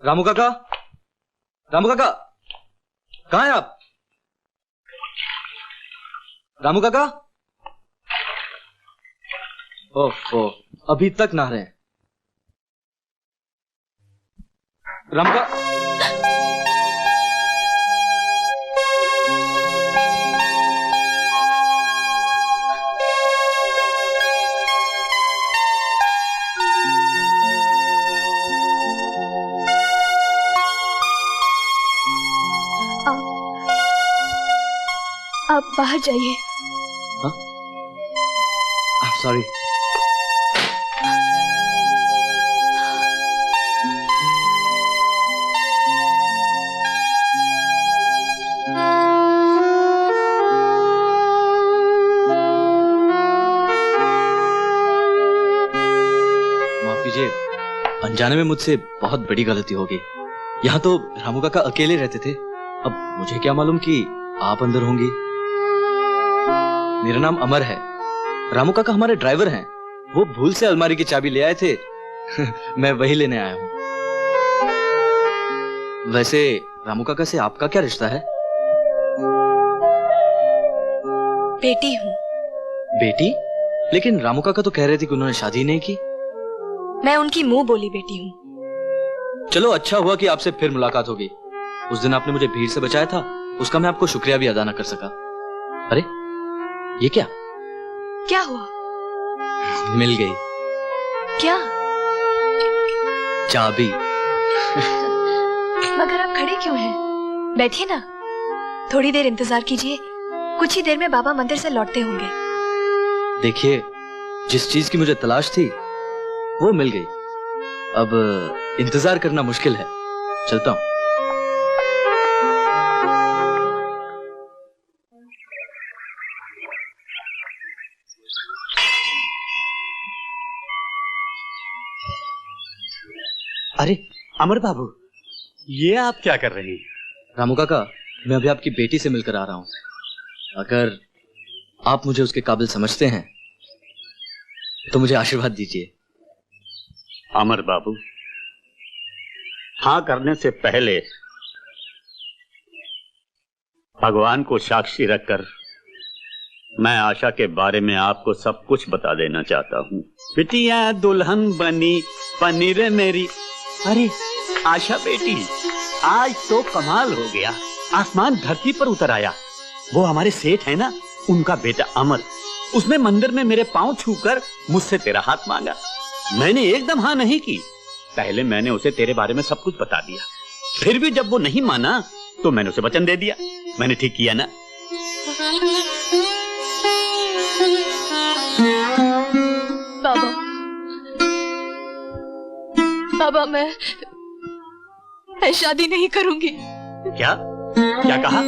रामू काका, रामू काका, कहाँ हैं आप? रामू काका, ओह, अभी तक नहा रहे हैं। रामू का आप बाहर जाइए। सॉरी। माफ कीजिए, अनजाने में मुझसे बहुत बड़ी गलती हो गई। यहाँ तो रामू काका अकेले रहते थे, अब मुझे क्या मालूम कि आप अंदर होंगी। मेरा नाम अमर है, रामू काका हमारे ड्राइवर हैं। वो भूल से अलमारी की चाबी ले आए थे मैं वही लेने आया हूँ। वैसे रामू काका से आपका क्या रिश्ता है? बेटी हूँ। बेटी? लेकिन रामू काका तो कह रहे थे कि उन्होंने शादी नहीं की। मैं उनकी मुंह बोली बेटी हूँ। चलो अच्छा हुआ कि आपसे फिर मुलाकात होगी। उस दिन आपने मुझे भीड़ से बचाया था, उसका मैं आपको शुक्रिया भी अदा न कर सका। अरे ये क्या? क्या हुआ? मिल गई। क्या? चाबी। मगर आप खड़े क्यों हैं? बैठिए ना, थोड़ी देर इंतजार कीजिए, कुछ ही देर में बाबा मंदिर से लौटते होंगे। देखिए, जिस चीज की मुझे तलाश थी वो मिल गई, अब इंतजार करना मुश्किल है। चलता हूं। अरे अमर बाबू, ये आप क्या कर रहे हैं? रामू काका, मैं अभी आपकी बेटी से मिलकर आ रहा हूं। अगर आप मुझे उसके काबिल समझते हैं तो मुझे आशीर्वाद दीजिए। अमर बाबू, हाँ करने से पहले भगवान को साक्षी रखकर मैं आशा के बारे में आपको सब कुछ बता देना चाहता हूँ। बिटिया दुल्हन बनी पनीर मेरी। अरे आशा बेटी, आज तो कमाल हो गया, आसमान धरती पर उतर आया। वो हमारे सेठ है ना, उनका बेटा अमर, उसने मंदिर में मेरे पांव छूकर मुझसे तेरा हाथ मांगा। मैंने एकदम हाँ नहीं की, पहले मैंने उसे तेरे बारे में सब कुछ बता दिया। फिर भी जब वो नहीं माना तो मैंने उसे वचन दे दिया। मैंने ठीक किया ना? बाबा, बाबा मैं शादी नहीं करूंगी। क्या क्या कहा?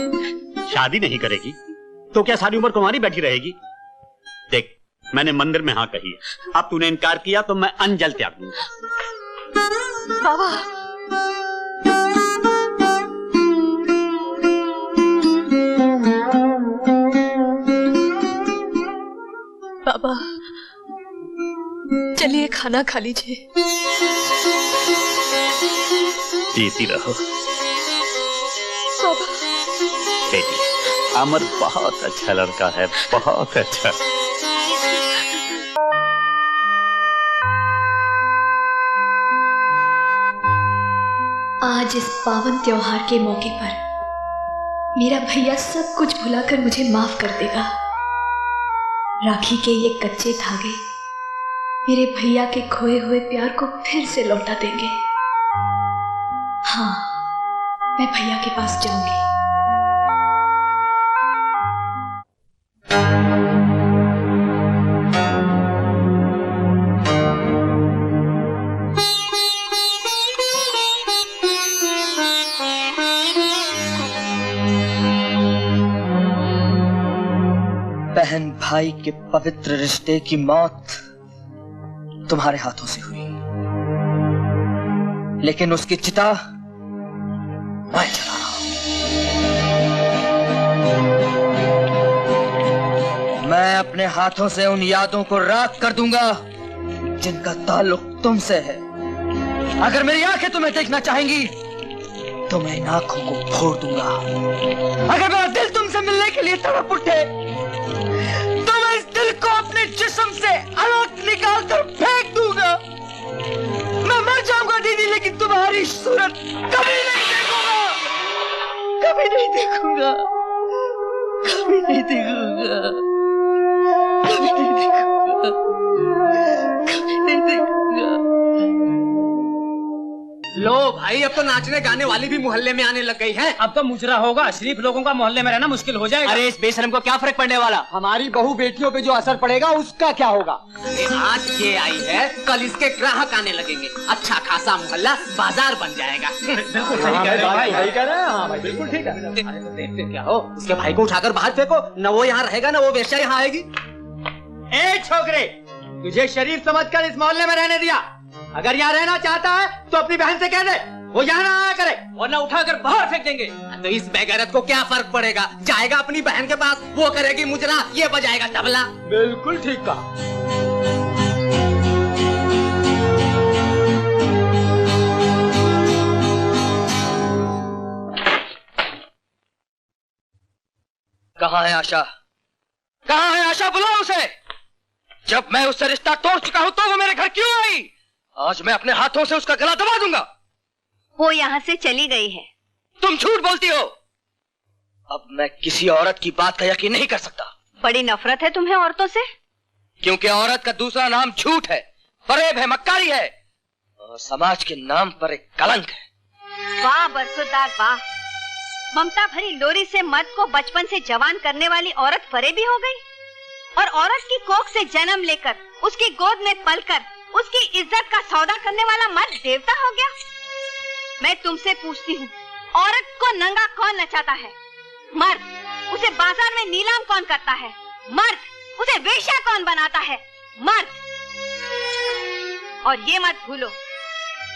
शादी नहीं करेगी तो क्या सारी उम्र कुंवारी बैठी रहेगी? देख, मैंने मंदिर में हाँ कही है, अब तूने इनकार किया तो मैं अनजल त्याग दूंगा। बाबा, बाबा चलिए खाना खा लीजिए। जीती रहो बाबा। बेटी, अमर बहुत अच्छा लड़का है, बहुत अच्छा। आज इस पावन त्योहार के मौके पर मेरा भैया सब कुछ भुलाकर मुझे माफ कर देगा। राखी के ये कच्चे धागे मेरे भैया के खोए हुए प्यार को फिर से लौटा देंगे। हाँ, मैं भैया के पास जाऊंगी। बहन भाई के पवित्र रिश्ते की मौत तुम्हारे हाथों से हुई, लेकिन उसकी चिता मैं जला रहा हूं। मैं अपने हाथों से उन यादों को राख कर दूंगा जिनका ताल्लुक तुमसे है। अगर मेरी आंखें तुम्हें देखना चाहेंगी तो मैं इन आंखों को फोड़ दूंगा। अगर मेरा दिल तुमसे मिलने के लिए तड़प उठे तो मैं इस दिल को अपने जिस्म से अलग निकाल कर फेंक दूंगा। मैं मर जाऊंगा दीदी, लेकिन तुम्हारी सूरत कभी नहीं देखूंगा, कभी नहीं देखूंगा, कभी नहीं देखूंगा, कभी नहीं देखूंगा, कभी नहीं देखूंगा। लो भाई, अब तो नाचने गाने वाली भी मोहल्ले में आने लग गई है। अब तो मुजरा होगा, शरीफ लोगों का मोहल्ले में रहना मुश्किल हो जाएगा। अरे इस बेशरम को क्या फर्क पड़ने वाला? हमारी बहू बेटियों पे जो असर पड़ेगा उसका क्या होगा? आज ये आई है, कल इसके ग्राहक आने लगेंगे, अच्छा खासा मोहल्ला बाजार बन जाएगा। बिल्कुल सही कह रहे भाई, सही कह रहे हैं। हाँ भाई, बिल्कुल ठीक है। देखते क्या हो, उसके भाई को उठाकर बाहर फेंको, न वो यहाँ रहेगा न वो वेश्या यहाँ आएगी। ए छोकरे, तुझे शरीफ समझकर इस मोहल्ले में रहने दिया। अगर यहाँ रहना चाहता है तो अपनी बहन से कह दे वो यहाँ ना आया करे, वरना उठाकर बाहर फेंक देंगे। तो इस बेगैरत को क्या फर्क पड़ेगा? जाएगा अपनी बहन के पास, वो करेगी मुजरा, ये बजाएगा तबला। बिल्कुल ठीक कहा। कहाँ है आशा? कहाँ है आशा? बुलाओ उसे। जब मैं उससे रिश्ता तोड़ चुका हूं तो वो मेरे घर क्यों आई? आज मैं अपने हाथों से उसका गला दबा दूंगा। वो यहाँ से चली गई है। तुम झूठ बोलती हो। अब मैं किसी औरत की बात का यकीन नहीं कर सकता। बड़ी नफरत है तुम्हें औरतों से? क्योंकि औरत का दूसरा नाम झूठ है, फरेब है, मक्कारी है और समाज के नाम पर एक कलंक है। वाह बरसुदार वाह, ममता भरी लोरी से मर्द को बचपन से जवान करने वाली औरत फरेबी हो गई और औरत की कोख से जन्म लेकर उसकी गोद में पलकर उसकी इज्जत का सौदा करने वाला मर्द देवता हो गया। मैं तुमसे पूछती हूँ, औरत को नंगा कौन नचाता है? मर्द। उसे बाजार में नीलाम कौन करता है? मर्द। उसे वेश्या कौन बनाता है? मर्द। और ये मत भूलो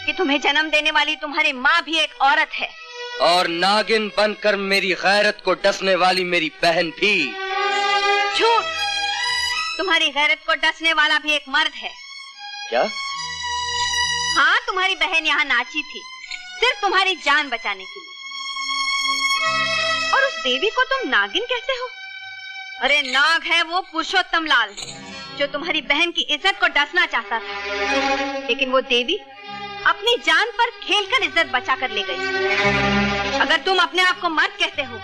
कि तुम्हें जन्म देने वाली तुम्हारी माँ भी एक औरत है। और नागिन बनकर मेरी गैरत को डसने वाली मेरी बहन भी। झूठ। तुम्हारी गैरत को डसने वाला भी एक मर्द है। क्या? हाँ, तुम्हारी बहन यहाँ नाची थी सिर्फ तुम्हारी जान बचाने के लिए। और उस देवी को तुम नागिन कहते हो? अरे नाग है वो पुरुषोत्तम लाल, जो तुम्हारी बहन की इज्जत को डसना चाहता था, लेकिन वो देवी अपनी जान पर खेलकर इज्जत बचा कर ले गई। अगर तुम अपने आप को मर्द कहते हो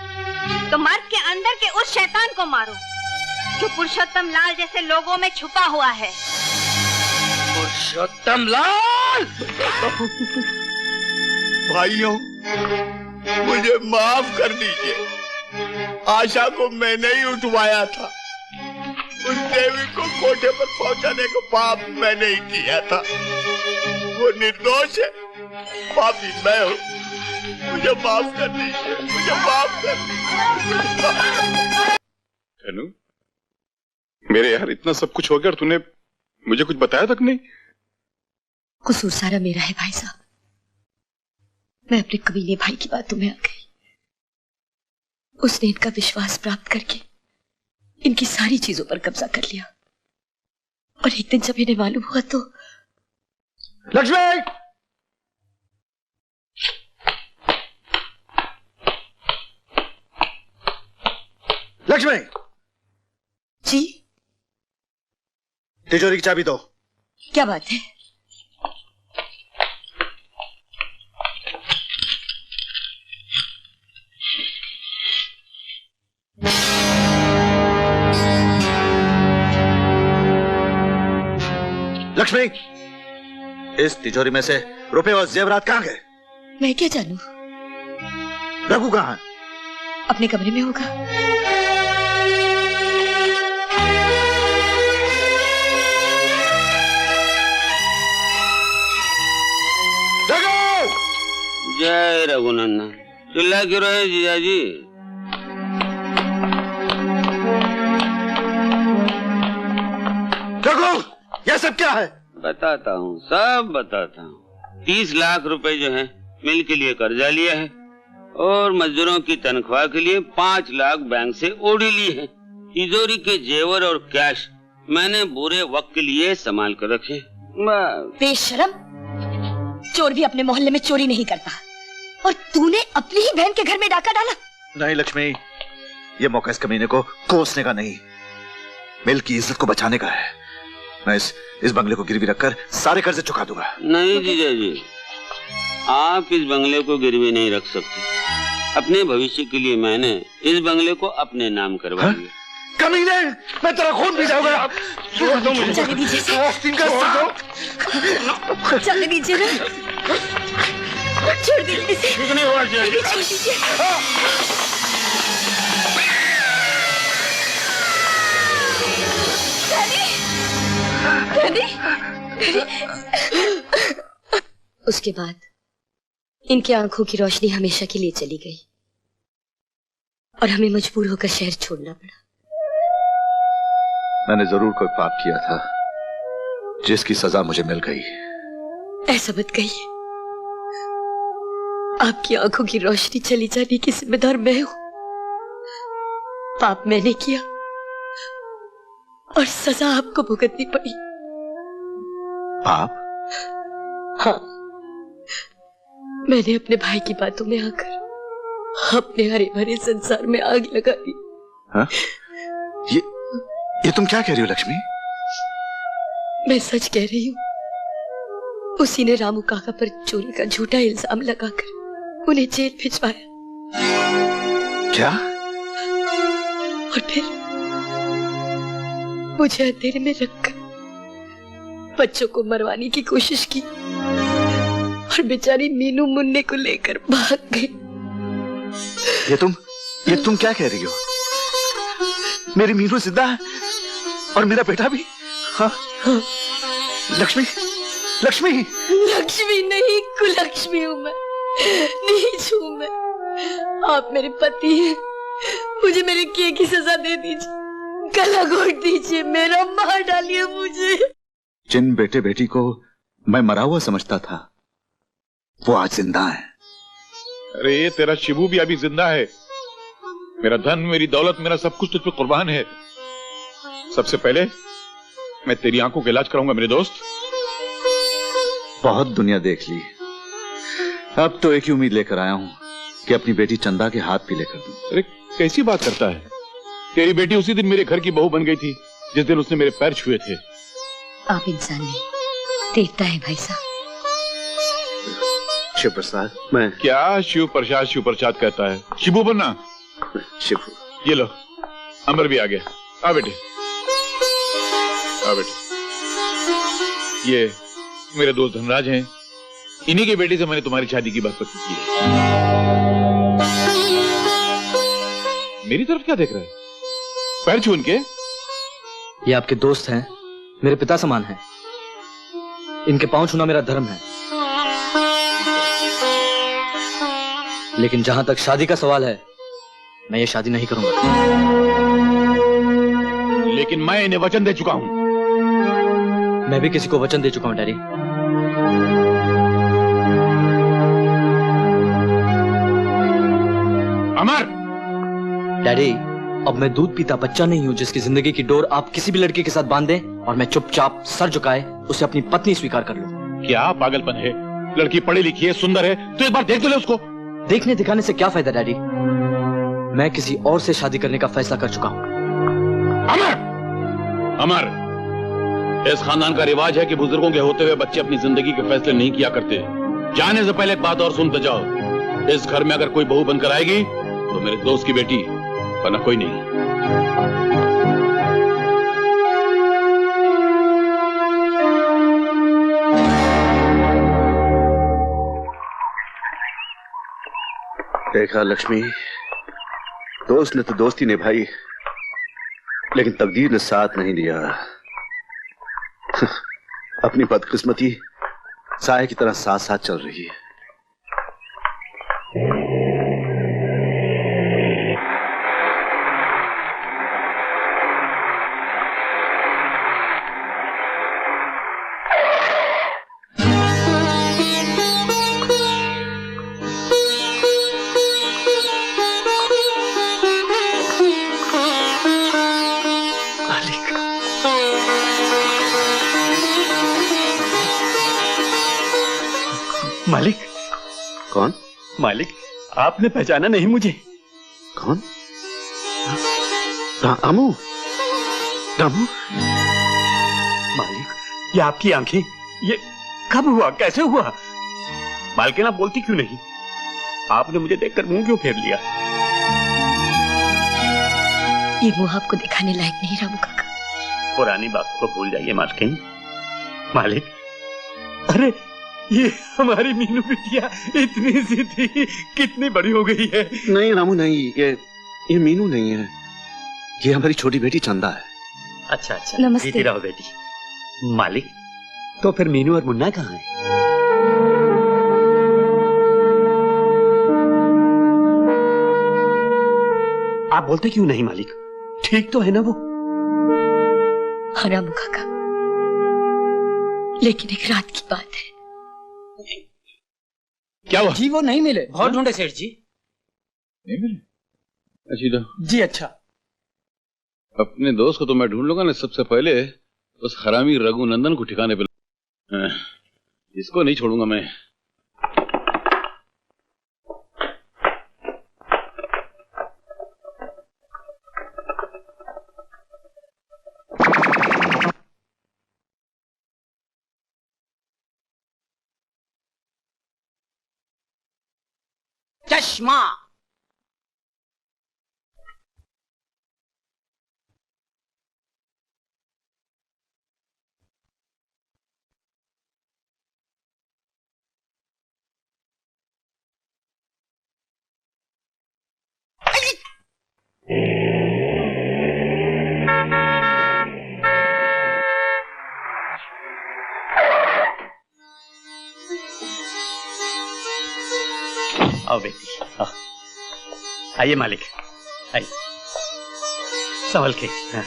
तो मर्द के अंदर के उस शैतान को मारो जो पुरुषोत्तम लाल जैसे लोगों में छुपा हुआ है। पुरुषोत्तम लाल! भाइयों, मुझे माफ कर दीजिए। आशा को मैंने ही उठवाया था। उस देवी को कोठे पर पहुंचाने का पाप मैंने ही किया था। वो निर्दोष है, पापी मैं हूँ। मुझे माफ कर दीजिए, मुझे माफ कर दीजिए। तनु, मेरे यार इतना सब कुछ हो गया और तूने मुझे कुछ बताया तक नहीं। कसूर सारा मेरा है भाई साहब। मैं अपने कमीने भाई की बातों में आ गई। उसने इनका विश्वास प्राप्त करके इनकी सारी चीजों पर कब्जा कर लिया और एक दिन जब इन्हें मालूम हुआ तो। लक्ष्मी! लक्ष्मी! जी? तिजोरी की चाबी दो। क्या बात है? लक्ष्मी, इस तिजोरी में से रुपए और जेवरात कहाँ गए? मैं क्या जानूं? रघु कहाँ है? अपने कमरे में होगा। रघु! जय रघुनंदन। चिल्ला क्यों रहे जीजाजी? रघु, यह सब क्या है? बताता हूँ, सब बताता हूँ। 30 लाख रुपए जो है मिल के लिए कर्जा लिया है और मजदूरों की तनख्वाह के लिए 5 लाख बैंक से ओढ़ी ली है। तिजोरी के जेवर और कैश मैंने बुरे वक्त के लिए संभाल कर रखे। बेशरम, चोर भी अपने मोहल्ले में चोरी नहीं करता, और तूने अपनी ही बहन के घर में डाका डाला। नहीं लक्ष्मी, ये मौका इस कमीने को कोसने का नहीं, मिल की इज्जत को बचाने का है। मैं इस बंगले को गिरवी रखकर सारे कर्जे चुका दूंगा। नहीं जीजा जी, आप इस बंगले को गिरवी नहीं रख सकते। अपने भविष्य के लिए मैंने इस बंगले को अपने नाम करवा दिया। कमीने, मैं तेरा खून पी जाऊंगा। चले दीजिए, चले दीजिए ना, छोड़ दीजिए इसे। छोड़ दीजिए। उसके बाद इनकी आंखों की रोशनी हमेशा के लिए चली गई और हमें मजबूर होकर शहर छोड़ना पड़ा। मैंने जरूर कोई पाप किया था जिसकी सजा मुझे मिल गई। ऐसा मत कहिए, आपकी आंखों की रोशनी चली जाने की जिम्मेदार मैं हूं। पाप मैंने किया और सजा आपको भुगतनी पड़ी। पाप? हाँ, मैंने अपने भाई की बातों में आकर अपने हरे भरे संसार में आग लगा दी। हाँ? ये तुम क्या कह रही हो लक्ष्मी? मैं सच कह रही हूँ। उसी ने रामू काका पर चोरी का झूठा इल्जाम लगाकर उन्हें जेल भिजवाया। क्या? और फिर मुझे अंधेरे में रखकर बच्चों को मरवाने की कोशिश की और बेचारी मीनू मुन्ने को लेकर भाग गई। ये तुम क्या कह रही हो? मेरी मीनू जिंदा है और मेरा बेटा भी? हाँ? लक्ष्मी, लक्ष्मी, लक्ष्मी नहीं, कुलक्ष्मी हूँ मैं, नीच हूँ मैं। आप मेरे पति हैं, मुझे मेरे किए की सजा दे दीजिए, गला घोट दीजिए, मेरा मार डालिए मुझे। जिन बेटे बेटी को मैं मरा हुआ समझता था वो आज जिंदा है। अरे तेरा शिबू भी अभी जिंदा है। मेरा धन, मेरी दौलत, मेरा सब कुछ तुझ पे कुर्बान है। सबसे पहले मैं तेरी आंखों का इलाज कराऊंगा मेरे दोस्त। बहुत दुनिया देख ली, अब तो एक ही उम्मीद लेकर आया हूं कि अपनी बेटी चंदा के हाथ पीले कर दूं। अरे कैसी बात करता है? तेरी बेटी उसी दिन मेरे घर की बहू बन गई थी जिस दिन उसने मेरे पैर छुए थे। आप इंसान नहीं, देवता है भाई साहब। शिव प्रसाद, मैं क्या शिव प्रसाद कहता है? शिबू बनना। शिबू, ये लो, अमर भी आ गया। आ बेटे, आ बेटे। ये मेरे दोस्त धनराज हैं, इन्हीं के बेटे से मैंने तुम्हारी शादी की बात पक्की की है। मेरी तरफ क्या देख रहे हैं? पैर छू उनके। ये आपके दोस्त हैं, मेरे पिता समान हैं। इनके पांव छूना मेरा धर्म है, लेकिन जहां तक शादी का सवाल है, मैं ये शादी नहीं करूंगा। लेकिन मैं इन्हें वचन दे चुका हूं। मैं भी किसी को वचन दे चुका हूं डैडी। अमर! डैडी, अब मैं दूध पीता बच्चा नहीं हूं जिसकी जिंदगी की डोर आप किसी भी लड़के के साथ बांध दें और मैं चुपचाप सर झुकाए उसे अपनी पत्नी स्वीकार कर लूं। क्या पागलपन है? लड़की पढ़ी लिखी है, सुंदर है, तो एक बार देख तो ले उसको। देखने दिखाने से क्या फायदा डैडी? मैं किसी और से शादी करने का फैसला कर चुका हूं। अमर! अमर, इस खानदान का रिवाज है कि बुजुर्गों के होते हुए बच्चे अपनी जिंदगी के फैसले नहीं किया करते। जाने से पहले एक बात और सुनते जाओ, इस घर में अगर कोई बहू बनकर आएगी तो मेरे दोस्त की बेटी, वरना कोई नहीं। देखा लक्ष्मी, दोस्त ने तो दोस्ती निभाई, लेकिन तकदीर ने साथ नहीं दिया। अपनी बदकिस्मती साए की तरह साथ साथ चल रही है। मालिक, आपने पहचाना नहीं मुझे? कौन? रामू? रामू? मालिक, ये आपकी आंखें, ये कब हुआ, कैसे हुआ? मालकिन आप बोलती क्यों नहीं? आपने मुझे देखकर मुंह क्यों फेर लिया? ये मुंह आपको दिखाने लायक नहीं रामू काका। पुरानी बातों को भूल जाइए मालकिन। मालिक, अरे ये हमारी मीनू बिटिया इतनी सी थी, कितनी बड़ी हो गई है। नहीं रामू नहीं, ये मीनू नहीं है, ये हमारी छोटी बेटी चंदा है। अच्छा अच्छा, नमस्ते। जीती रहो बेटी। मालिक, तो फिर मीनू और मुन्ना कहाँ हैं? आप बोलते क्यों नहीं मालिक? ठीक तो है ना वो? हाँ रामू काका, लेकिन एक रात की बात है। क्या हुआ? जी वो नहीं मिले, बहुत ढूंढे सेठ जी। नहीं मिले? अच्छा जी अच्छा। अपने दोस्त को तो मैं ढूंढ लूंगा ना, सबसे पहले उस हरामी रघुनंदन को ठिकाने पे इसको नहीं छोड़ूंगा मैं। चश्मा। आओ बेटी, आओ। आइए मालिक, आइए, संभल के। हाँ।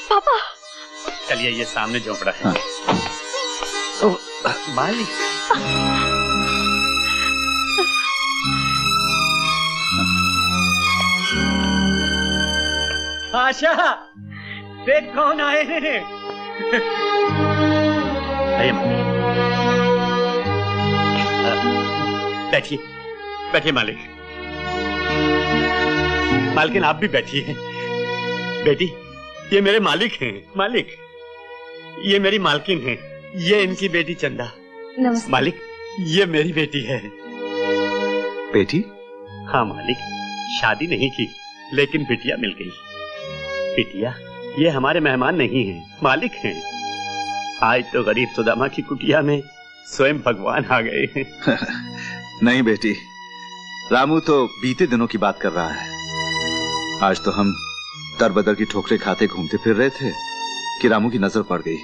पापा। चलिए, ये सामने झोंपड़ा है। हाँ। मालिक, आशा, देख कौन आए हैं। आइए मालिक, बैठिए, बैठिए मालिक। मालकिन आप भी बैठिए। बेटी, ये मेरे मालिक हैं। मालिक, ये मेरी मालकिन हैं। ये इनकी बेटी चंदा। नमस्ते। मालिक, ये मेरी बेटी है। बेटी? हाँ मालिक, शादी नहीं की, लेकिन बिटिया मिल गई। बिटिया, ये हमारे मेहमान नहीं हैं, मालिक हैं। आज तो गरीब सुदामा की कुटिया में स्वयं भगवान आ गए हैं। नहीं बेटी, रामू तो बीते दिनों की बात कर रहा है। आज तो हम दर बदर की ठोकरें खाते घूमते फिर रहे थे कि रामू की नजर पड़ गई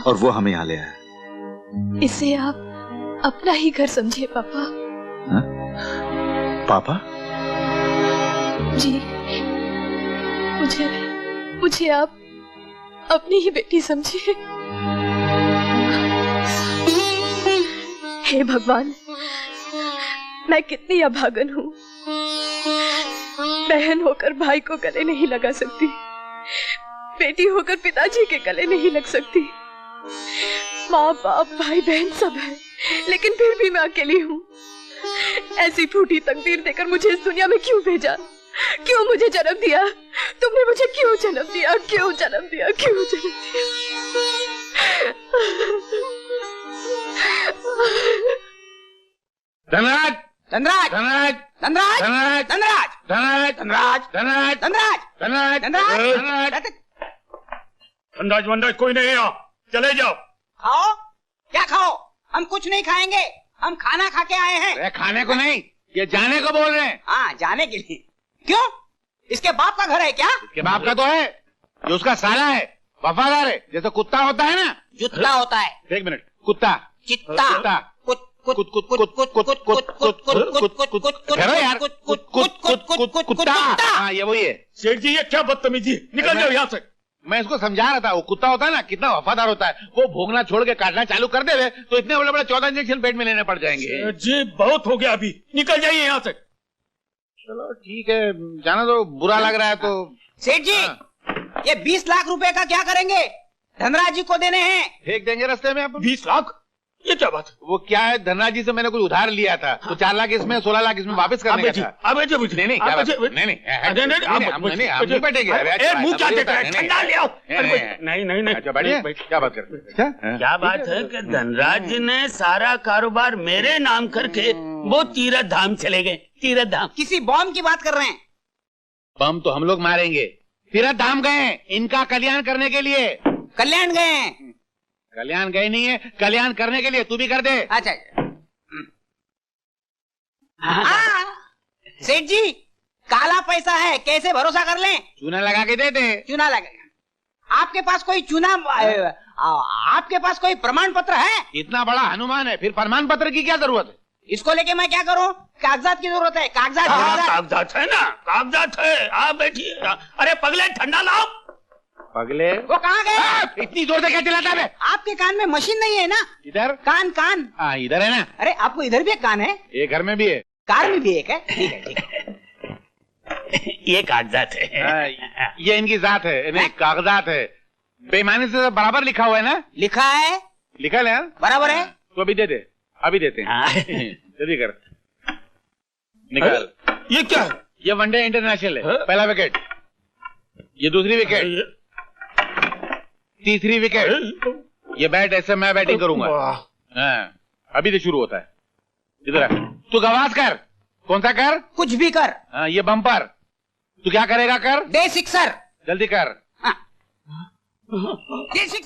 और वो हमें यहाँ ले आया। इसे आप अपना ही घर समझिए पापा। हा? पापा? जी, मुझे आप अपनी ही बेटी समझिए। हे भगवान, मैं कितनी अभागन हूँ। बहन होकर भाई को गले नहीं लगा सकती, बेटी होकर पिताजी के गले नहीं लग सकती। माँ बाप भाई बहन सब है, लेकिन फिर भी मैं अकेली हूँ। ऐसी फूटी तकदीर देकर मुझे इस दुनिया में क्यों भेजा? क्यों मुझे जन्म दिया? तुमने मुझे क्यों जन्म दिया? क्यों जन्म दिया? क्यों जन्म दिया? धनराज, धनराज, धनराज, धनराज, धनराज, धनराज, धनराज, धनराज, धनराज, धनराज, धनराज, धनराज। अंदाज वंदाज कोई नहीं है, चले जाओ। खाओ? क्या खाओ? हम कुछ नहीं खाएंगे, हम खाना खा के आए हैं। अरे खाने को नहीं, ये जाने को बोल रहे हैं। हाँ, जाने के लिए। क्यों? इसके बाप का घर है क्या? इसके बाप का तो है, जो उसका साला है, वफादार है, जैसे कुत्ता होता है ना। जुत्ता होता है। एक मिनट, कुत्ता, चित्ता, कुत्ता, कुत कुत कुत कुत कुत कुत कुत कुत कुत कुत कुत ठहरो यार, कुत्ता। हाँ, ये वही है। सेठ जी, ये क्या बदतमीजी, निकल जाओ यहाँ से। मैं इसको समझा रहा था, वो कुत्ता होता है ना, कितना वफादार होता है। वो भोगना छोड़ के काटना चालू कर दे तो इतने बड़े बड़े 14 इंजेक्शन पेट में लेने पड़ जाएंगे। जी बहुत हो गया, अभी निकल जाइए यहाँ से। चलो ठीक है, जाना तो बुरा लग रहा है तो। सेठ जी, ये 20 लाख रुपए का क्या करेंगे? धनराज जी को देने हैं। फेंक देंगे रास्ते में आप। 20 लाख? ये क्या बात? वो क्या है, धनराज जी से मैंने कुछ उधार लिया था, तो 4 लाख इसमें, 16 लाख इसमें वापस करने का था। अब नहीं नहीं क्या बात? नहीं हम नहीं बैठेंगे। मुंह क्या देख रहे हैं? ठंडा ले आओ। नहीं अच्छा बैठिए, क्या बात करते हैं? क्या बात है कि धनराज जी ने सारा कारोबार मेरे नाम करके वो तीरथ धाम चले गए। तीरथ धाम किसी बॉम्ब की बात कर रहे हैं? बम तो हम लोग मारेंगे, तीरथ धाम गए इनका कल्याण करने के लिए। कल्याण गए हैं? कल्याण गए नहीं है, कल्याण करने के लिए। तू भी कर दे। अच्छा सेठ जी, काला पैसा है, कैसे भरोसा कर लें? चूना लगा के दे दे। चूना लगा? आपके पास कोई चूना, आपके पास कोई प्रमाण पत्र है? इतना बड़ा हनुमान है, फिर प्रमाण पत्र की क्या जरूरत है? इसको लेके मैं क्या करूं? कागजात की जरूरत है। कागजात कागजात है ना, कागजात है। आप बैठिए। अरे पगले ठंडा लाओ। पगले वो कहाँ गए? इतनी जोर से क्या चिल्लाता है? आपके कान में मशीन नहीं है ना? इधर कान। हाँ इधर है ना। अरे आपको इधर भी एक कान है? ये घर में भी है, कार में भी एक है। ठीक है। ये कागजात है। ये इनकी जात है, नहीं कागजात है। बेईमानी से बराबर लिखा हुआ है ना? लिखा है, लिखा है यार, बराबर है। तो अभी दे दे, अभी देते हैं। जल्दी कर, निकाल। ये क्या? ये वनडे इंटरनेशनल है, पहला विकेट। ये दूसरी विकेट, तीसरी विकेट। ये बैट ऐसे मैं बैटिंग करूंगा। हाँ, अभी तो शुरू होता है। इधर आ, तू गवास कर। कौन सा कर? कुछ भी कर। हाँ, ये बम्पर। तू क्या करेगा कर? Day sixer. जल्दी कर। Day sixer.